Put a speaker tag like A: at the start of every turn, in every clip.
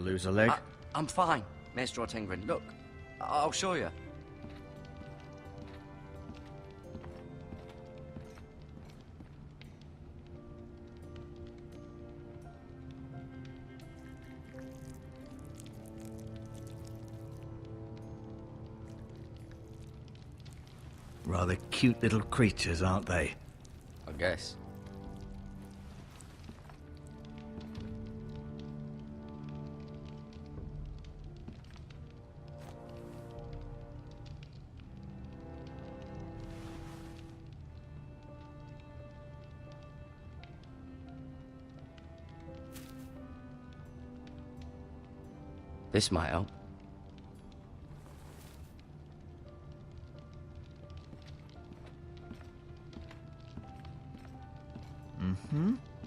A: lose a leg.
B: I'm fine, Maestro Tengrin. Look, I'll show you.
A: Rather cute little creatures, aren't they?
B: I guess. This might help.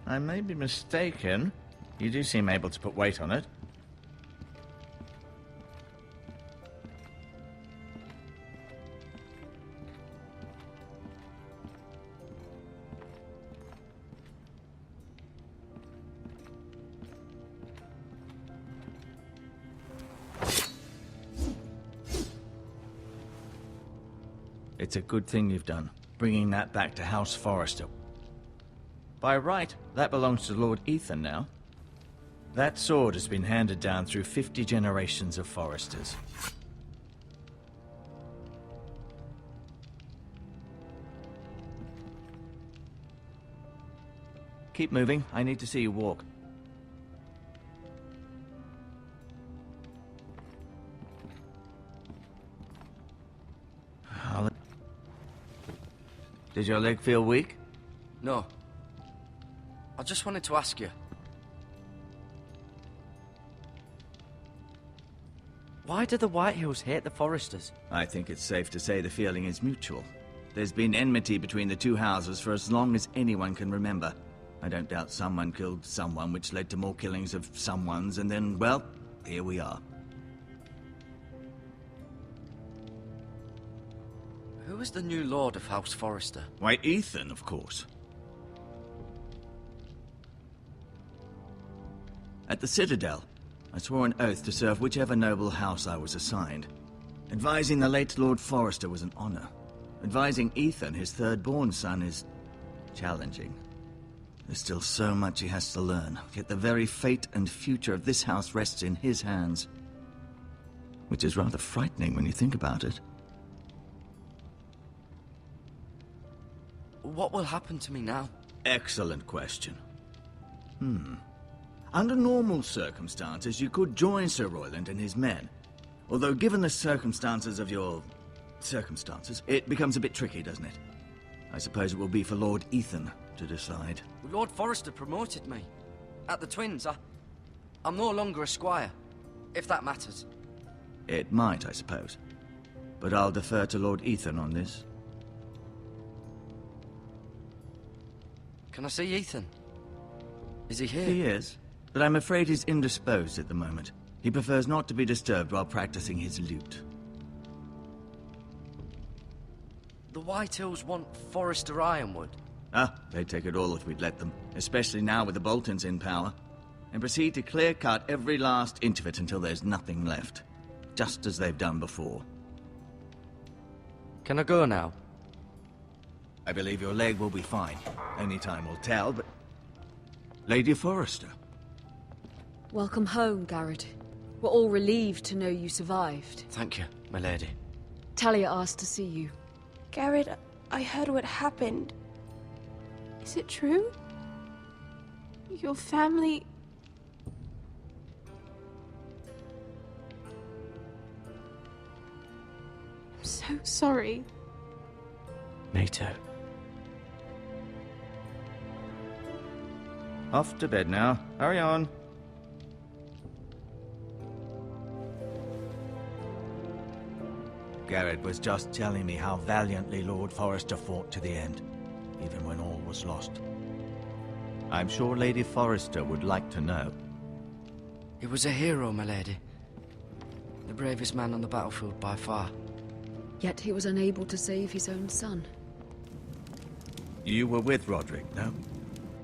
A: I may be mistaken. You do seem able to put weight on it. It's a good thing you've done, bringing that back to House Forrester. By right, that belongs to Lord Ethan now. That sword has been handed down through 50 generations of Forresters. Keep moving. I need to see you walk. Did your leg feel weak?
B: No. I just wanted to ask you. Why do the Whitehills hate the Forresters?
A: I think it's safe to say the feeling is mutual. There's been enmity between the two houses for as long as anyone can remember. I don't doubt someone killed someone, which led to more killings of someones, and then, well, here we are.
B: Who is the new Lord of House Forrester?
A: Why, Ethan, of course. At the Citadel, I swore an oath to serve whichever noble house I was assigned. Advising the late Lord Forrester was an honor. Advising Ethan, his third-born son, is challenging. There's still so much he has to learn, yet the very fate and future of this house rests in his hands. Which is rather frightening when you think about it.
B: What will happen to me now?
A: Excellent question. Under normal circumstances, you could join Sir Royland and his men. Although given the circumstances of your... circumstances, it becomes a bit tricky, doesn't it? I suppose it will be for Lord Ethan to decide.
B: Lord Forrester promoted me. At the Twins, I'm no longer a squire, if that matters.
A: It might, I suppose. But I'll defer to Lord Ethan on this.
B: Can I see Ethan? Is he here?
A: He is, but I'm afraid he's indisposed at the moment. He prefers not to be disturbed while practicing his lute.
B: The Whitehills want Forrester Ironwood.
A: They'd take it all if we'd let them, especially now with the Boltons in power, and proceed to clear-cut every last inch of it until there's nothing left, just as they've done before.
B: Can I go now?
A: I believe your leg will be fine. Only time will tell, but... Lady Forrester.
C: Welcome home, Garrett. We're all relieved to know you survived.
B: Thank you, my lady.
C: Talia asked to see you.
D: Garrett, I heard what happened. Is it true? Your family... I'm so sorry.
B: Me too.
A: Off to bed now. Hurry on. Garrett was just telling me how valiantly Lord Forrester fought to the end, even when all was lost. I'm sure Lady Forrester would like to know.
B: He was a hero, my lady. The bravest man on the battlefield by far.
C: Yet he was unable to save his own son.
A: You were with Roderick, no?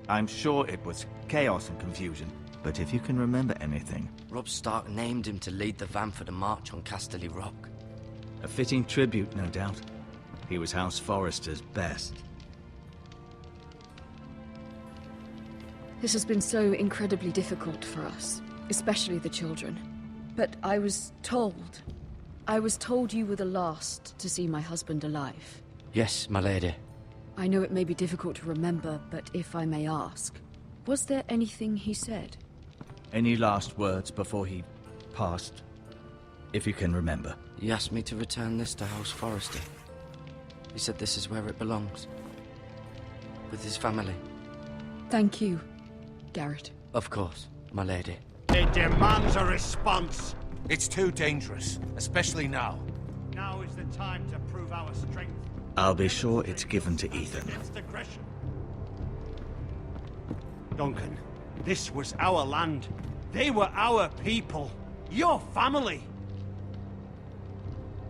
A: I'm sure it was chaos and confusion. but if you can remember anything...
B: Robb Stark named him to lead the van for the march on Casterly Rock.
A: A fitting tribute, no doubt. He was House Forrester's best.
C: This has been so incredibly difficult for us, especially the children. But I was told you were the last to see my husband alive.
B: Yes, my lady.
C: I know it may be difficult to remember, but if I may ask, was there anything he said?
A: Any last words before he passed? If you can remember.
B: He asked me to return this to House Forrester. He said this is where it belongs. With his family.
C: Thank you, Garrett.
B: Of course, my lady.
E: It demands a response.
F: It's too dangerous, especially now.
E: Now is the time to prove our strength.
A: I'll be sure it's given to Ethan.
E: Against aggression. Duncan, this was our land. They were our people. Your family.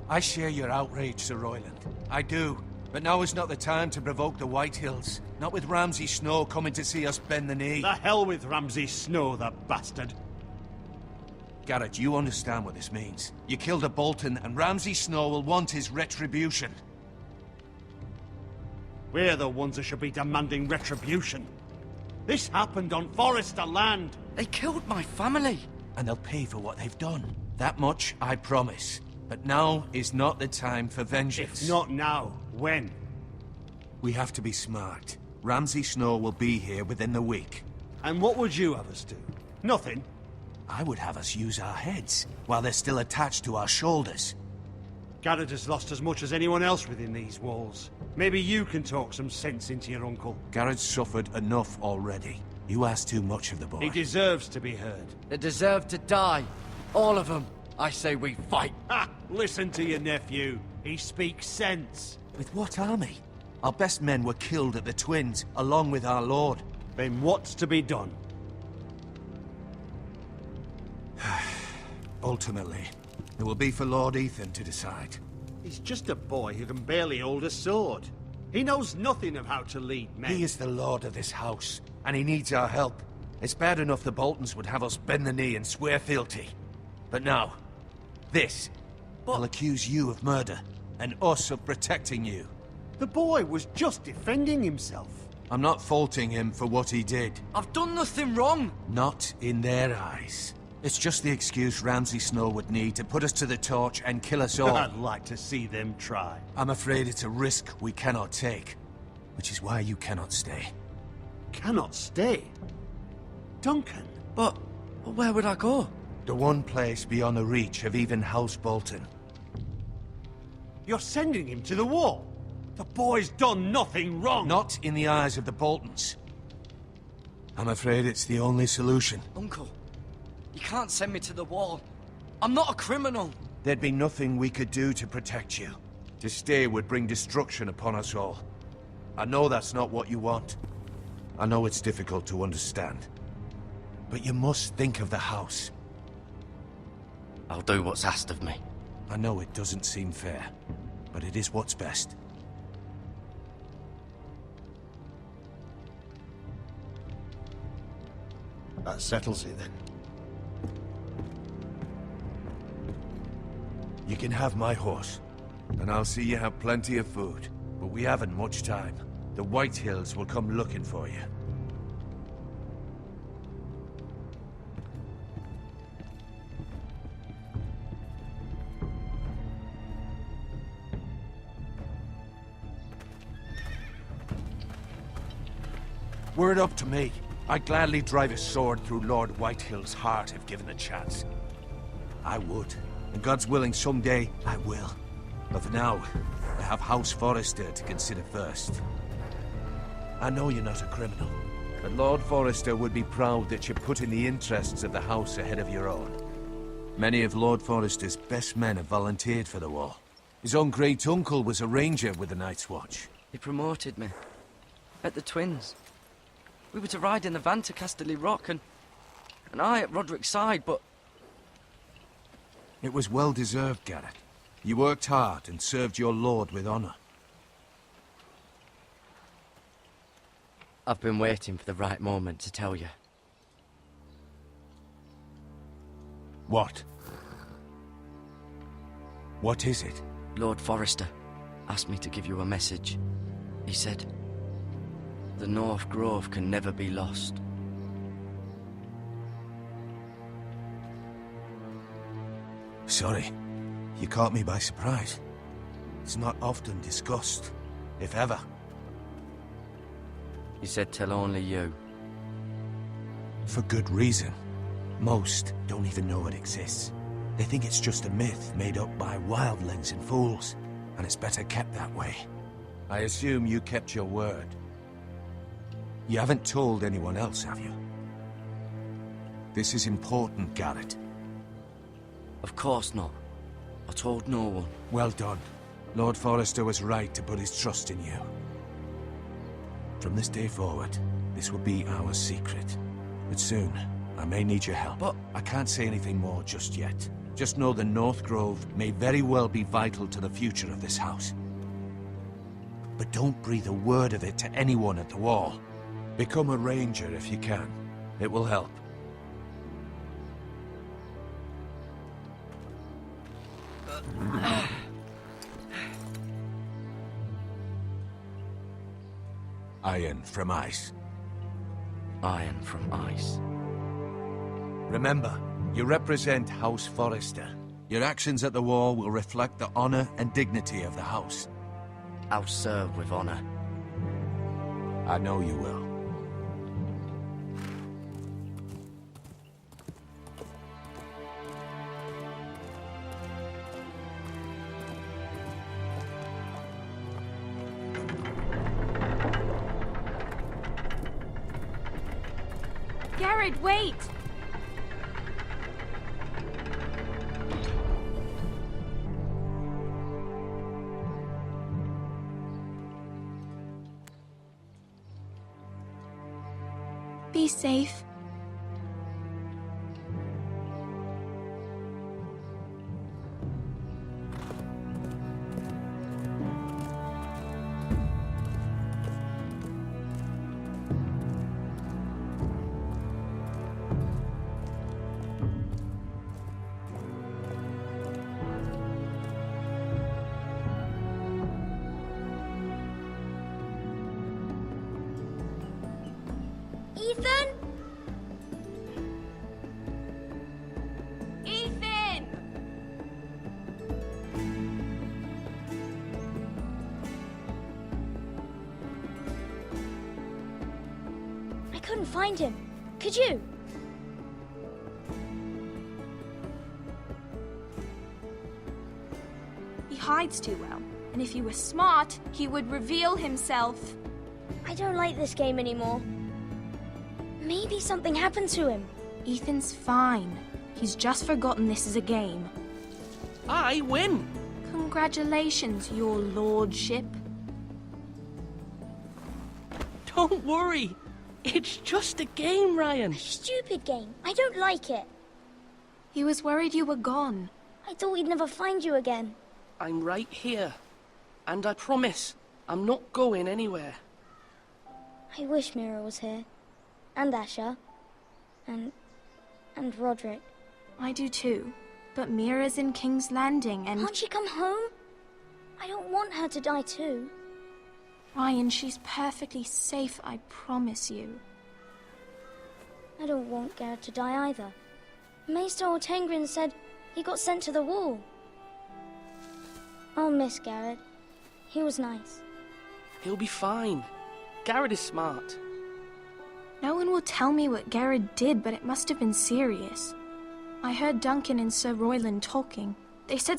F: I share your outrage, Sir Royland. I do. But now is not the time to provoke the Whitehills. Not with Ramsay Snow coming to see us bend the knee.
E: The hell with Ramsay Snow, the bastard.
F: Garrett, you understand what this means. You killed a Bolton, and Ramsay Snow will want his retribution.
E: We're the ones that should be demanding retribution. This happened on Forrester land.
B: They killed my family.
F: And they'll pay for what they've done. That much, I promise. But now is not the time for vengeance.
E: If not now, when?
F: We have to be smart. Ramsay Snow will be here within the week.
E: And what would you have us do? Nothing.
F: I would have us use our heads, while they're still attached to our shoulders.
E: Garrett has lost as much as anyone else within these walls. Maybe you can talk some sense into your uncle.
F: Garrett's suffered enough already. You ask too much of the boy.
E: He deserves to be heard.
B: They deserve to die. All of them. I say we fight.
E: Ha! Listen to your nephew. He speaks sense.
F: With what army? Our best men were killed at the Twins, along with our lord.
E: Then what's to be done?
F: Ultimately, it will be for Lord Ethan to decide.
E: He's just a boy who can barely hold a sword. He knows nothing of how to lead men.
F: He is the lord of this house, and he needs our help. It's bad enough the Boltons would have us bend the knee and swear fealty. But now, this. I'll accuse you of murder, and us of protecting you.
E: The boy was just defending himself.
F: I'm not faulting him for what he did.
B: I've done nothing wrong.
F: Not in their eyes. It's just the excuse Ramsay Snow would need to put us to the torch and kill us all.
E: I'd like to see them try.
F: I'm afraid it's a risk we cannot take, which is why you cannot stay.
E: Cannot stay? Duncan?
B: But where would I go?
F: The one place beyond the reach of even House Bolton.
E: You're sending him to the wall? The boy's done nothing wrong!
F: Not in the eyes of the Boltons. I'm afraid it's the only solution.
B: Uncle, you can't send me to the wall. I'm not a criminal.
F: There'd be nothing we could do to protect you. To stay would bring destruction upon us all. I know that's not what you want. I know it's difficult to understand. But you must think of the house.
B: I'll do what's asked of me.
F: I know it doesn't seem fair, but it is what's best.
E: That settles it then.
F: You can have my horse, and I'll see you have plenty of food. But we haven't much time. The Whitehills will come looking for you. Were it up to me, I'd gladly drive a sword through Lord Whitehill's heart if given the chance. I would. And God's willing, someday I will. But for now, I have House Forrester to consider first. I know you're not a criminal, but Lord Forrester would be proud that you're putting the interests of the house ahead of your own. Many of Lord Forrester's best men have volunteered for the war. His own great-uncle was a ranger with the Night's Watch.
B: He promoted me. At the Twins. We were to ride in the van to Casterly Rock, and I at Roderick's side, but...
F: It was well-deserved, Garrett. You worked hard and served your lord with honor.
B: I've been waiting for the right moment to tell you.
F: What? What is it?
B: Lord Forrester asked me to give you a message. He said, the North Grove can never be lost.
F: Sorry. You caught me by surprise. It's not often discussed, if ever.
B: He said tell only you.
F: For good reason. Most don't even know it exists. They think it's just a myth made up by wildlings and fools, and it's better kept that way. I assume you kept your word. You haven't told anyone else, have you? This is important, Garrett.
B: Of course not. I told no one.
F: Well done. Lord Forrester was right to put his trust in you. From this day forward, this will be our secret. But soon, I may need your help.
B: But
F: I can't say anything more just yet. Just know the North Grove may very well be vital to the future of this house. But don't breathe a word of it to anyone at the Wall. Become a ranger if you can. It will help. Iron from ice.
B: iron from ice.
F: Remember, you represent House Forrester. Your actions at the Wall will reflect the honor and dignity of the house.
B: I'll serve with honor.
F: I know you will.
D: Garrett, wait! Be safe.
G: Ethan? Ethan! I couldn't find him. Could you?
D: He hides too well, and if he were smart, he would reveal himself.
G: I don't like this game anymore. Maybe something happened to him.
D: Ethan's fine. He's just forgotten this is a game.
H: I win!
D: Congratulations, your lordship.
H: Don't worry. It's just a game, Ryan.
G: Stupid game. I don't like it.
D: He was worried you were gone.
G: I thought we'd never find you again.
H: I'm right here. And I promise, I'm not going anywhere.
G: I wish Mira was here. And Asher. And Roderick.
D: I do too. But Mira's in King's Landing and...
G: Can't she come home? I don't want her to die too.
D: Ryan, she's perfectly safe, I promise you.
G: I don't want Garrett to die either. Maester Ortengrin said he got sent to the Wall. I'll miss Garrett. He was nice.
H: He'll be fine. Garrett is smart.
D: No one will tell me what Garrett did, but it must have been serious. I heard Duncan and Sir Royland talking. They said something